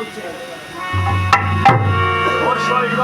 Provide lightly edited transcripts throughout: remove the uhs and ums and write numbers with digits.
বলছে ও শৈব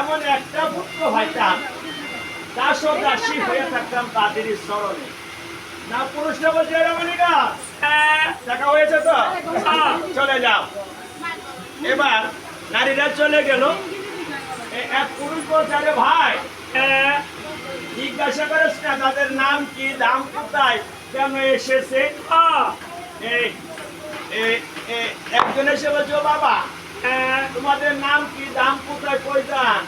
এমন একটা পুত্র ভাইতাম দাসী হয়ে থাকতাম তাদের স্মরণে না পুরুষটা বলছে রমণীরা দেখা হয়েছে তো চলে যাও। এবার নারীরা চলে গেল, এক পুরুষ বলছে আরে ভাই জিজ্ঞাসা করিস না তাদের নাম কি, দাম কোথায়, কেন এসেছে। একজন এসে বলছো বাবা তোমাদের নাম কি, দাম কোথায়, কই যান।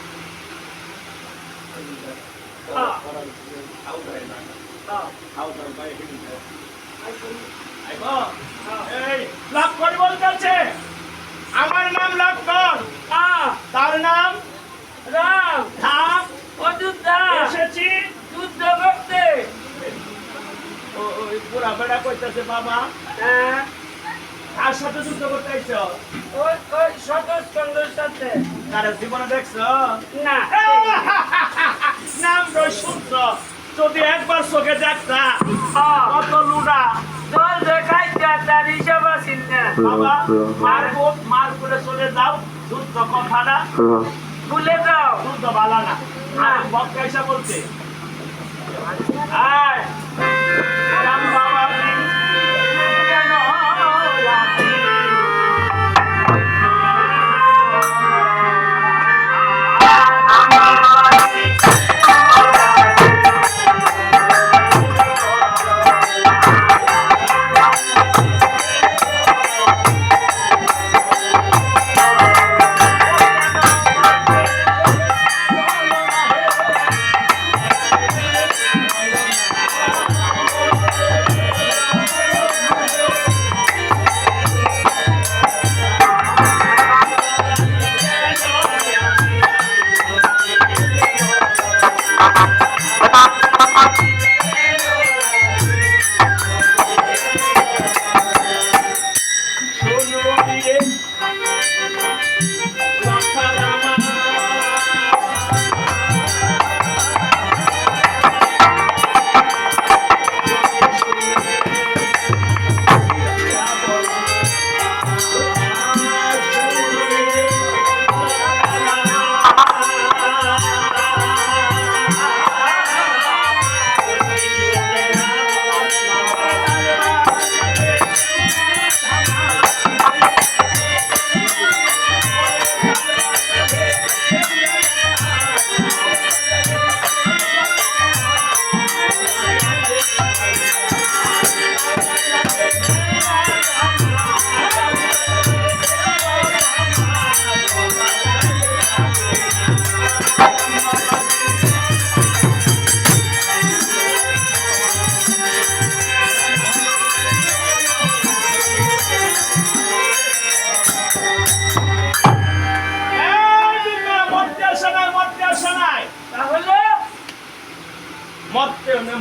লক্ষণ বলতেছে আমার নাম লক্ষণ, তার নাম রাম, অযোধ্যা এসেছি যুদ্ধ করতে। ওই পুরা বেড়া কইতেছে বাবা কার সাথে যুদ্ধ করতে আইছো? ওই সতস্কন্ধের সাথে। কার জীবনে দেখছো? না। নাম ধরে শুনছো, যদি একবার চোখে দেখতা কত লুডা জল দেখাইতে তার হিসাব আছেন না। বাবা মার করে চলে যাও, যুদ্ধ কথাটা ভুলে যাও। যুদ্ধ ভালো না। আর বক্তা এসে বলছে আয় রাম বাবা কেন রাখি?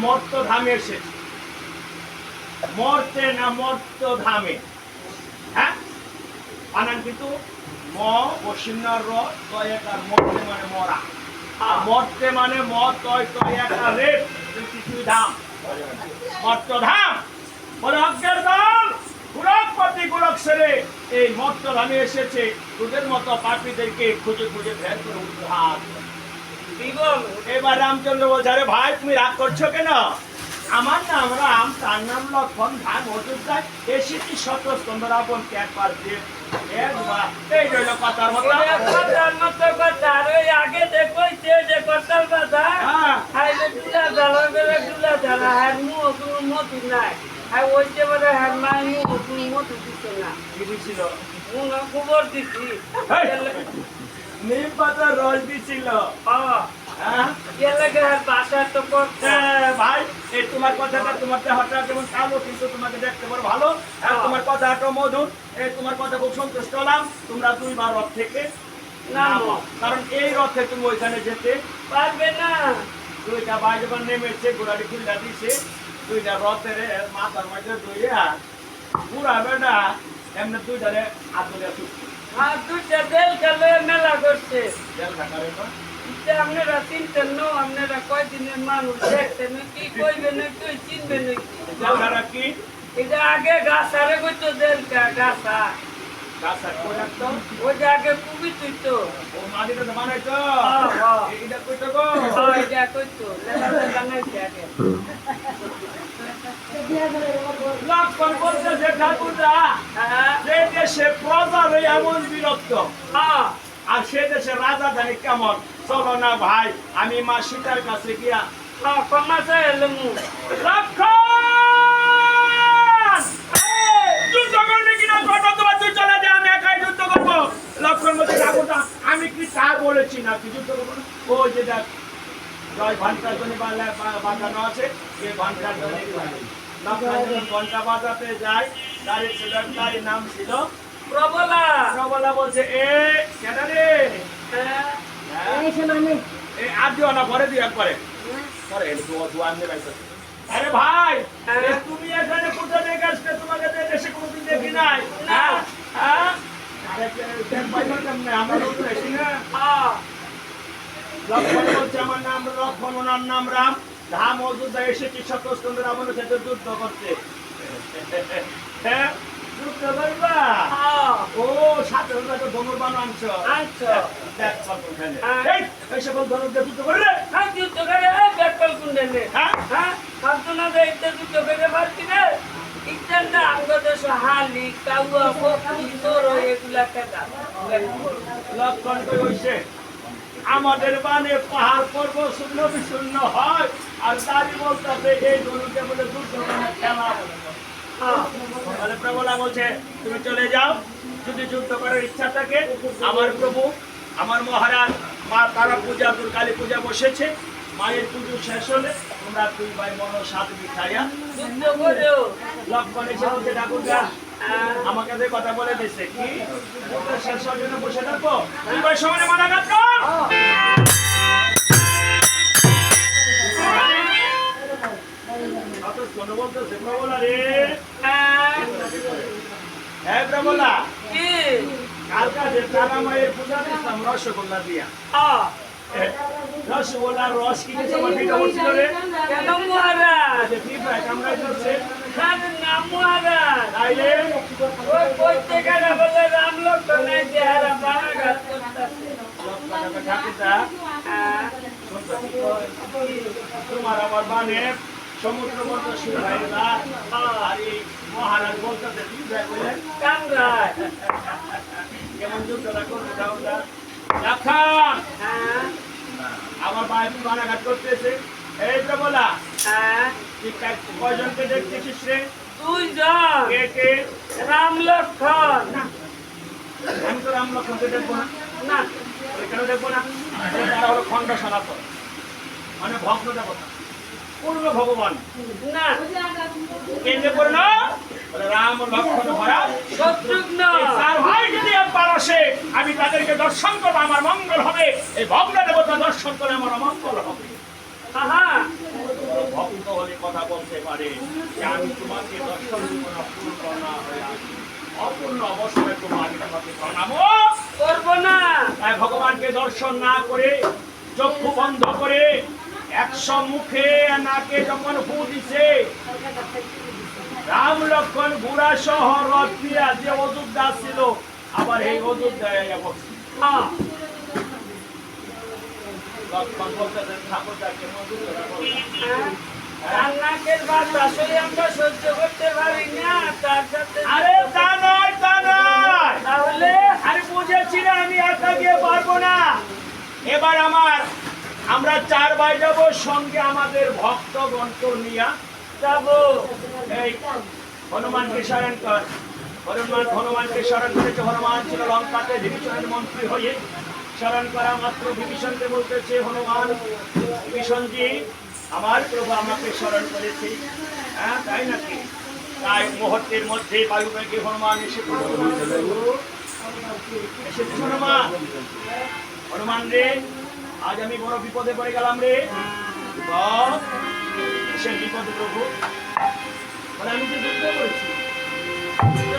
মর্ত ধামে এসেছে, মর্তে না মর্ত ধামে। হ্যাঁ বানান কিন্তু ম বসিন্নার র তয় একার মর্তে মানে মরা, আর মর্তে মানে ম তয় তয় একার রেপ কিছুই ধাম, মর্ত ধাম। বলে অজ্ঞের দল গোলকপতি গোলক সেরে এই মর্ত ধামে এসেছে, তোদের মতো পাপীদেরকে খুঁজে খুঁজে বের করে উদ্ধার। এবার রামচন্দ্র বলছে আরে ভাই তুমি রাগ করছো কেন? আমার নাম রাম, তার নাম লক্ষণ, ধান অযোধ্যায় এসেছি সতস্কন্ধ রাবণ ত্যাগ পার দিয়ে। এই রইল কথার মতো কথা। আর ওই আগে দেখোইছে যে কথার কথা খাইলে ডুলা জ্বালা বেলা ডুলা জ্বালা আর মুখ কোনো মতি নাই। আর ওই যে বলে হ্যাঁ মাই মুখ কোনো মতি দিচ্ছে না। কি দিছিল? খবর দিছি নিম পাতার রস দিছিল। ভাই এই তোমার কথাটা তোমার দেহটা যেমন কালো কিন্তু তোমাকে দেখতে বড় ভালো, আর তোমার কথাটা মধুর। এই তোমার কথা খুব সন্তুষ্ট হলাম। তোমরা দুইবার রথ থেকে নামো, কারণ এই রথে তুমি ওইখানে যেতে পারবে না। দুইটা ভাই যখন নেমেছে ঘোড়াটি খুললা দিছে, দুইটা রথের মাথার মধ্যে দুইয়া পুরা বেটা এমনি দুইটারে হাত ধরে চুক্তি আর দুইটা দেল খেলে মেলা করছে। জেল থাকারে আপনারা চিনতেন না, আপনারা কয়দিনের মানুষ দেখতেন কি কইবেন তুই চিনবেন কি? এটা আগে গাছারে কইতো দেলকা গাছা গাছা কই রাখতো, ওই যে আগে কুবি তুইতো ও মাটিটা বানাইতো। এইটা কইতো গো, এটা কইতো লেলা বানাইছে আগে। লক্ষণ বলছে যে ঠাকুরদা যে দেশে প্রজার এমন বিরক্ত, আর সে দেশে রাজা জানি কেমন। চলো না ভাই আমি মা সীতার কাছে গিয়া ক্ষমা চাই এলাম। যুদ্ধ করবি কিনা কথা তোমার, তুই চলে যা, আমি একাই যুদ্ধ করবো। লক্ষণ বলছে ঠাকুরদা আমি কি তা বলেছি না কি যুদ্ধ করবো? ও যে দেখ জয় ঘন্টার জন্য বাজানো আছে, এই ঘন্টার জন্য ঘন্টা বাজাতে যায়, গাড়ির ছেলের নাম ছিল প্রবলা। প্রবলা বলছে এ কেন রে ঘরে দিও একবারে পরে আরে ভাই তুমি এখানে কোথা থেকে আসলে? তোমাকে দেশে কোনোদিন দেখি নাই। তাহলে ট্যাগ পাইলো কেমনে? আমরা নতুন এসি না। লক্ষণ বলছে আমার নাম লক্ষণ, ওনার নাম রাম। ধাম অযোধ্যায় এসেছি শতস্কন্ধ রাবণের সাথে যুদ্ধ করতে। হ্যাঁ, যুদ্ধ করবা? ও সাথে তো ধনুর্বাণ আনছো। দেখ কত ওখানে। এই সকল ধনুর্দের যুদ্ধ করলে? যুদ্ধ করে ব্যাকল কুন্ডে ভাবতো না যে এটা যুদ্ধ করে পারছি না। ইচ্ছাটা আমাদের হালি কাউয়া ফকি তোর এগুলা কেটা লক্ষণ কই হইছে আমাদের বানে পাহাড় পর্বত শূন্য বিশূন্য হয়, আর তারই বলতে এই ধনুকে বলে যুদ্ধ খেলা বলে। তাহলে প্রবলা বলছে তুমি চলে যাও, যদি যুদ্ধ করার ইচ্ছা থাকে। আমার প্রভু আমার মহারাজ মা তারা পূজা কালী পূজা বসেছে, মায়ের পুজো শেষ হলে তোমরা দুই ভাই মনো সাত মিঠাইয়া যুদ্ধ করো। লক্ষণ এসে বলছে ঠাকুরদা আমাকে যে কথা বলে দিছে কি যুদ্ধ শেষ হওয়ার জন্য বসে থাকো, দুই ভাই সমানে মানা কাজ কর। বলতেছে প্রবলা রে, হ্যাঁ প্রবলা কি কালকা যে তারা মায়ের পূজা দিলাম রসগোল্লা দিয়া। রসগোল্লার রস কিনেছে আমার পিঠা বলছিল রে। কেন মহারাজ? পিঁপড়া কামড়াই ধরছে। না মহারাজ, তাইলে ওই প্রত্যেকের বলে রাম লক্ষণের চেহারা বানাঘাত করতেছে। ঠাকুরদা তোমার আমার বানে সমুদ্র বলতে শুরু হয় না, আর এই মহারাজ বলতেছে পিঁপড়া বললেন কামড়ায়। কেমন যুদ্ধটা করবে ঠাকুরদা? লক্ষণ আমার ভাই বানাঘাট করতেছে। এই তো বলা কয়জনকে দেখতেছিস রে? দুইজন। কে কে? রাম লক্ষণ। আমি তো রাম লক্ষণকে দেখবো না। না কেন দেখবো না? তারা হলো খণ্ড সনাতন, মানে ভগ্ন দেবতা, পূর্ণ ভগবান না কেন্দ্রে করে না রাম লক্ষণ ভরা শত্রুঘ্ন। তার ভাই যদি একবার আসে আমি তাদেরকে দর্শন করবো, আমার মঙ্গল হবে। এই ভগ্ন দেবতা দর্শন করে আমার অমঙ্গল হবে। ভক্ত হলে কথা বলতে পারে যে আমি তোমাকে দর্শন দিব না, পূর্ণ না হয়ে আসি অপূর্ণ অবস্থায় তোমাকে তোমাকে প্রণাম করবো না। তাই ভগবানকে দর্শন না করে চক্ষু বন্ধ করে 100 মুখে নাকে যখন ফু দিছে রাম লক্ষণ বুড়া সহ রথ দিয়া যে অযোধ্যা ছিল, আবার এই অযোধ্যায় লক্ষণ বলতেছেন ঠাকুরদা কেমন যুদ্ধটা করলেন? নাকের বাদ আসলে আমরা সহ্য করতে পারি না, তার সাথে আরে তা নয়, তা নয়। তাহলে আরে বুঝেছি না আমি একা গিয়ে পারবো না। এবার আমরা 4 ভাই যাব, সঙ্গে আমাদের ভক্তগণকে নিয়ে যাব। এই হনুমানকে স্মরণ কর। হনুমানকে স্মরণ করেছে। হনুমান ছিল লঙ্কাতে বিভীষণের মন্ত্রী হয়ে। স্মরণ করা মাত্র বিভীষণকে বলতেছে হনুমান বিভীষণজি আমার প্রভু আমাকে স্মরণ করেছে। হ্যাঁ তাই নাকি? তাই মুহূর্তের মধ্যে বায়ুবেগে হনুমান এসে এসেছে। হনুমান রে আজ আমি বড় বিপদে পড়ে গেলাম রে। সে বিপদ প্রভু মানে আমি যে যুদ্ধ করেছি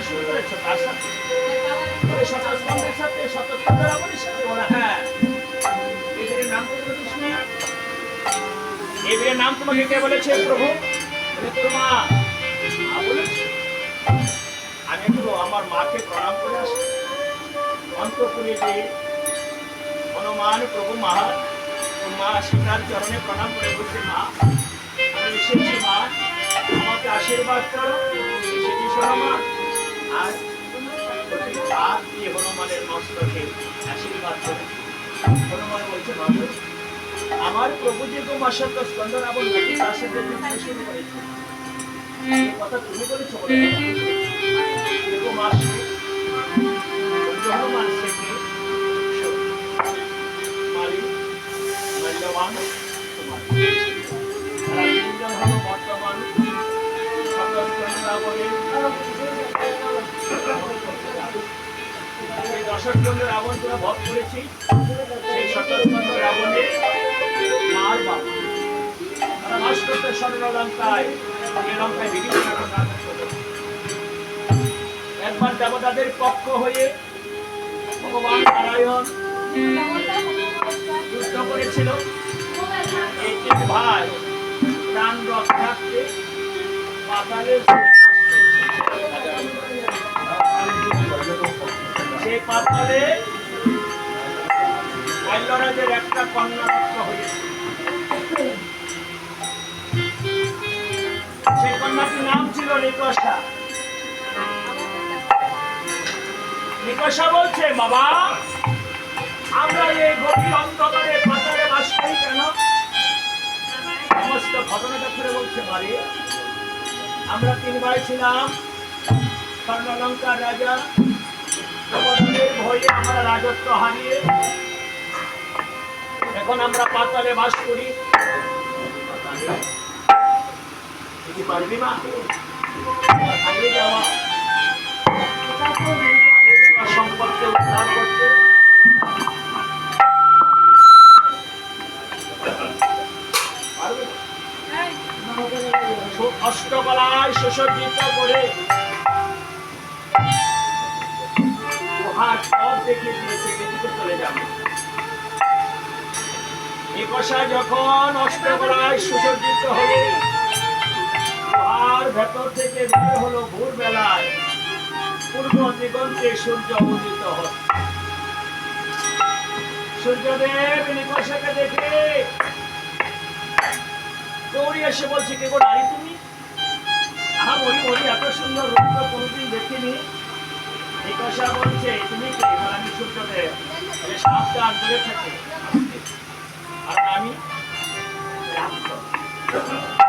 শুরু করেছো তার সাথে শতস্কন্ধের সাথে শতস্কন্ধ রাবণের সাথে বলা। হ্যাঁ এদের নাম তো বলিস না। এদের নাম তোমাকে কে বলেছে প্রভু? তোমা বলেছে। আমি একটু আমার মাকে প্রণাম করে আসি। অন্তপুরে যে হনুমান প্রভু মা সীতার চরণে প্রণাম করে বলছে মা আমি এসেছি, মা আমাকে আশীর্বাদ করো। এসেছি শোনো আর হাত দিয়ে হনুমানের মস্তকে আশীর্বাদ করে। হনুমান বলছে বাবু আমার প্রভু যে গোমাশত স্কন্ধ রাবণ তার সাথে যুদ্ধ শুরু করেছে, এই কথা তুমি বলেছো গোমাস হনুমান থেকে মালিক মূল্যবান তোমার বর্তমান সেই 10 জন রাবণ তোরা বধ করেছি। সেই 17 রাবণের মার বাবা তারা বাস করতে স্বর্ণলঙ্কায়। এই লঙ্কায় বিভীষণ একবার দেবতাদের পক্ষ হয়ে ভগবান নারায়ণ যুদ্ধ করেছিল। এই তিন ভাই প্রাণ রক্ষার্থে পাতালে সেই পাতালে মল্লরাজের একটা কন্যা রত্ন হয়েছে। সেই কন্যাটির নাম ছিল নিকষা। নিকষা বলছে, বাবা আমরা এই গভীর অন্ধকারে পাতালে বাস করি কেন? সমস্ত ঘটনাটা ফিরে বলছে, মারে আমরা তিন ভাই ছিলাম, স্বর্ণলঙ্কার রাজা। ভয়ে আমরা রাজত্ব হারিয়ে এখন আমরা পাতালে বাস করি। পারবি মা হারিয়ে যাওয়া সম্পদকে উদ্ধার করতে? অষ্টকলায় সুসজ্জিত করে গুহার পথ দেখিয়ে দিয়েছে, এদিকে চলে যাবে। নিকষা যখন অষ্টকলায় সুসজ্জিত হলো, গুহার ভেতর থেকে বের হলো ভোর বেলায়। পূর্ব দিগন্তে সূর্য উদিত হচ্ছে। সূর্যদেব নিকষাকে দেখে দৌড়ে এসে বলছে, কে গো নারী তুমি? আহা মরি মরি, এত সুন্দর রূপ তো কোনোদিন দেখিনি। নিকষা বলছে, তুমি কে? আমি সূর্যদেব। সাবধান দূরে থাকে। আর আমি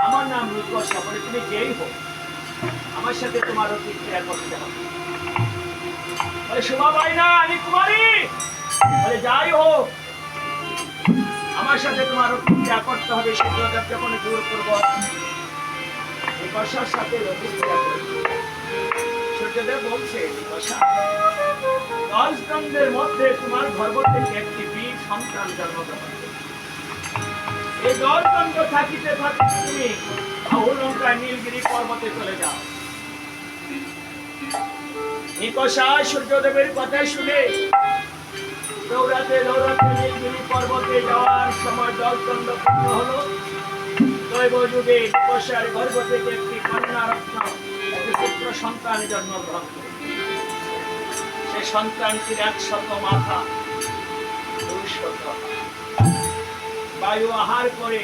আমার নাম নিকষা। বলে তুমি যেই হোক আমার সাথে তোমার অতীত ক্রিয়া করতে হবে। বলে শোভা পাই না, আমি কুমারী। বলে যাই হোক আমার সাথে তোমার অতীত ক্রিয়া করতে হবে। সূর্যদেব যখন দূর করবো নিকষার সাথে অতীত ক্রিয়া করবে। সূর্যদেব বলছে, নিকষা 10 দণ্ডের মধ্যে তোমার গর্ভ থেকে একটি বীর সন্তান জন্মগ্রহণ করবে। এই 10 দণ্ড থাকিতে থাকিতে তুমি লঙ্কায় নীলগিরি পর্বতে চলে যাও। নিকষা সূর্যদেবের কথা শুনে দৌড়াতে দৌড়াতে নীলগিরি পর্বতে যাওয়ার সময় 10 দণ্ড পূর্ণ হলো। দৈব যুগে নিকষার গর্ভ থেকে একটি কন্যা রত্ন, একটি পুত্র সন্তান জন্মগ্রহণ করে। সেই সন্তানটির 100 মাথা, 200 বায়ু আহার করে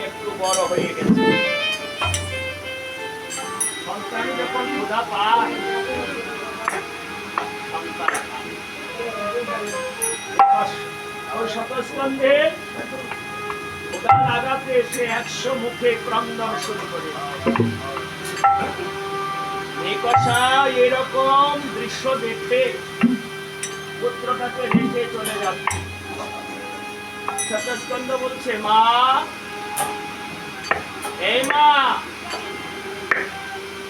একটু বড় হয়ে গেছে। সন্তান যখন ক্ষুধা পায় ওই শতস্কন্ধের ক্ষুধা লাগাতে সে 100 মুখে ক্রন্দন শুরু করে। নিকষা এরকম দৃশ্য দেখতে পুত্রটাকে রেখে চলে যাচ্ছে। শতস্কন্ধ বলছে, মা এই মা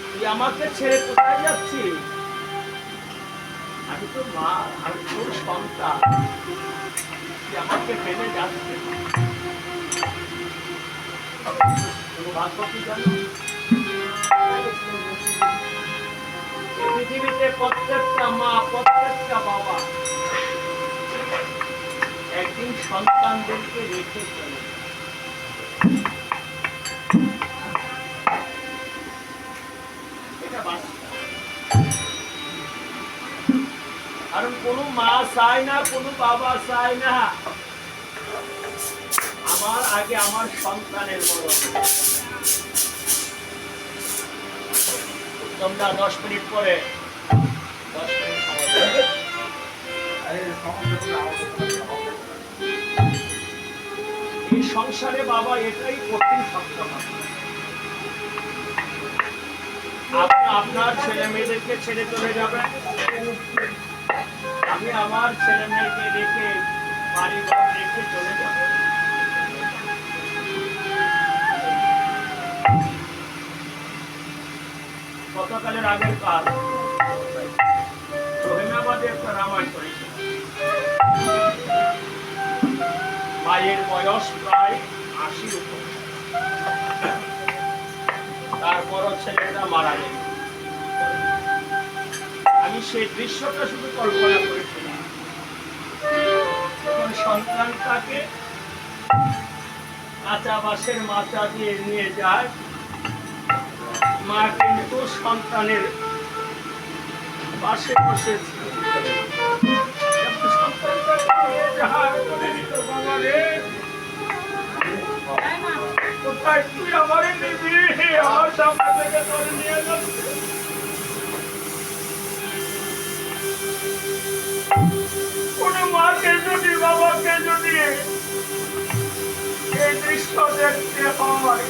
তুই আমাকে ছেড়ে কোথায় যাচ্ছিস? আমি তো মা, আমি তোর সন্তান, তুই আমাকে ফেলে যাচ্ছিস। ভাগ্য কি জানো? পৃথিবীতে প্রত্যেকটা মা, প্রত্যেকটা বাবা একদিন সন্তানদেরকে রেখে চলে। এটা বাস্তব। কারণ কোনো মা চায় না, কোনো বাবা চায় না আমার আগে আমার সন্তানের মরণ। তোমরা 10 মিনিট পরে 10 মিনিট সময় দেবে। এই সংসারে বাবা এটাই কঠিন সত্য। আপনার ছেলে মেয়েদেরকে ছেড়ে চলে যাবেন, আমি আমার ছেলে মেয়েকে রেখে বাড়ি ঘর রেখে চলে যাব। গতকালের আগের কাল রহিমাবাদে একটা রামায়ণ করেছে। মায়ের বয়স প্রায় 80 উপর। তারপরও ছেলেটা মারা গেল। আমি সেই দৃশ্যটা শুধু কল্পনা করেছিলাম। সন্তানটাকে কাঁচা বাঁশের মাথা দিয়ে নিয়ে যায়, মা কিন্তু সন্তানের পাশে বসেছে। সন্তানটাকে নিয়ে যায়, বলে দিত, বাবা রে, কোথায় তুই আমারে নিবি? আমার সামনে থেকে তোরে নিয়ে যাচ্ছে। কোনো মাকে যদি, বাবাকে যদি এই দৃশ্য দেখতে হয়,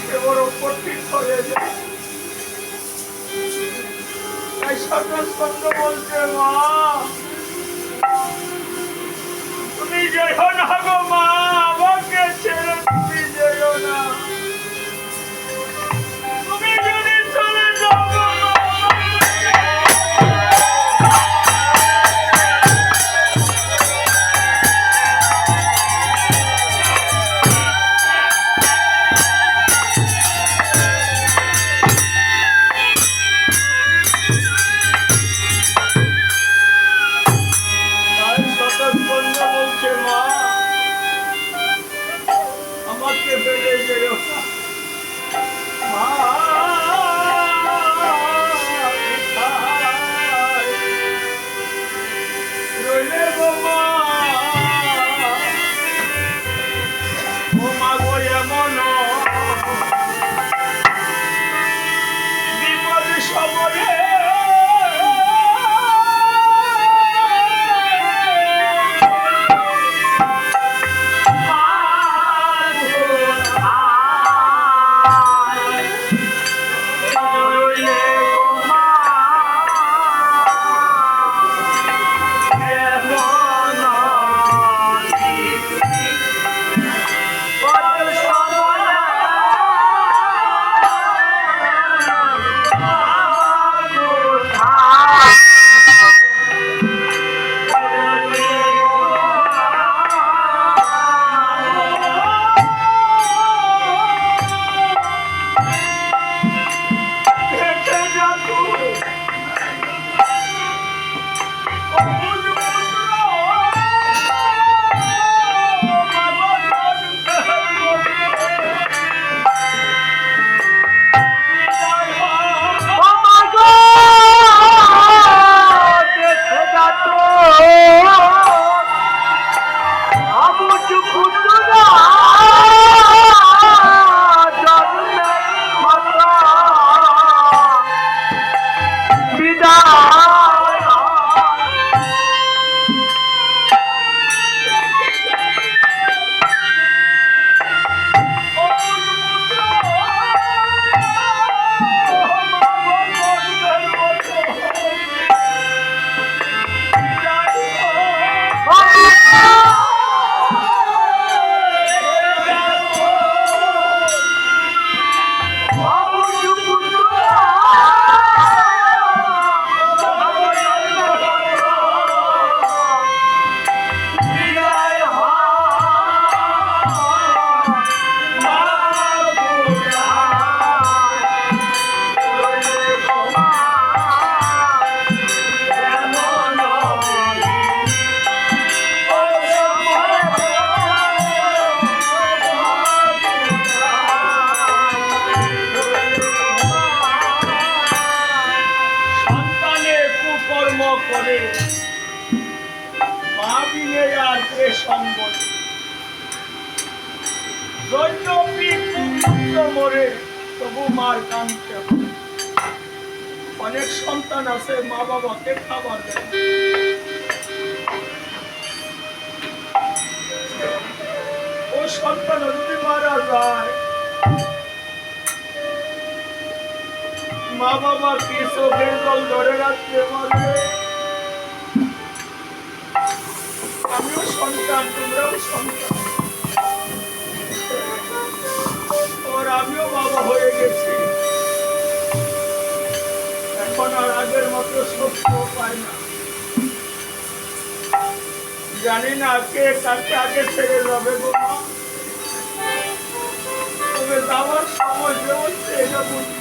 সে বড় কঠিন হয়ে যায়। তাই সন্তান বলছে, মা তুমি যেও না গো মা, আমাকে ছেড়ে তুমি যেও না। তুমি যদি চলে যাও গো মা, বলছে, মা আমাকে ফেলে যেও না। মা রইলে গো মা, ও মা গো, এমন বিপদ সময়ে করে মা বিনে আর কে সম্বল মরে তবু মার কানতে হবে। অনেক সন্তান আছে মা বাবাকে খাবার দেয়, ও সন্তান যদি মারা যায় মা বাবা কি চোখের জল ধরে রাখতে পারবে? আমিও সন্তান, তোমরাও সন্তান, আর আমিও বাবা হয়ে গেছি। এখন আর আগের মতো সত্য পাই না, জানি না কে কাকে আগে ছেড়ে যাবে গো মা। তবে যাওয়ার সময় যে হচ্ছে এটা বুঝি,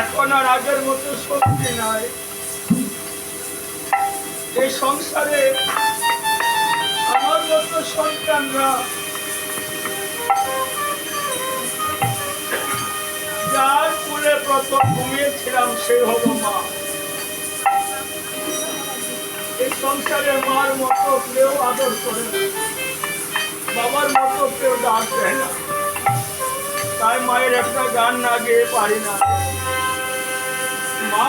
এখন আর আগের মতো শক্তি নাই। এই সংসারে আমার মতো সন্তানরা যার কোলে প্রথম ঘুমিয়েছিলাম সে হলো মা। এই সংসারে মার মতো কেউ আদর করে না, বাবার মতো কেউ ডাক দেয় না। তাই মায়ের একটা গান না গেয়ে পারি না। মা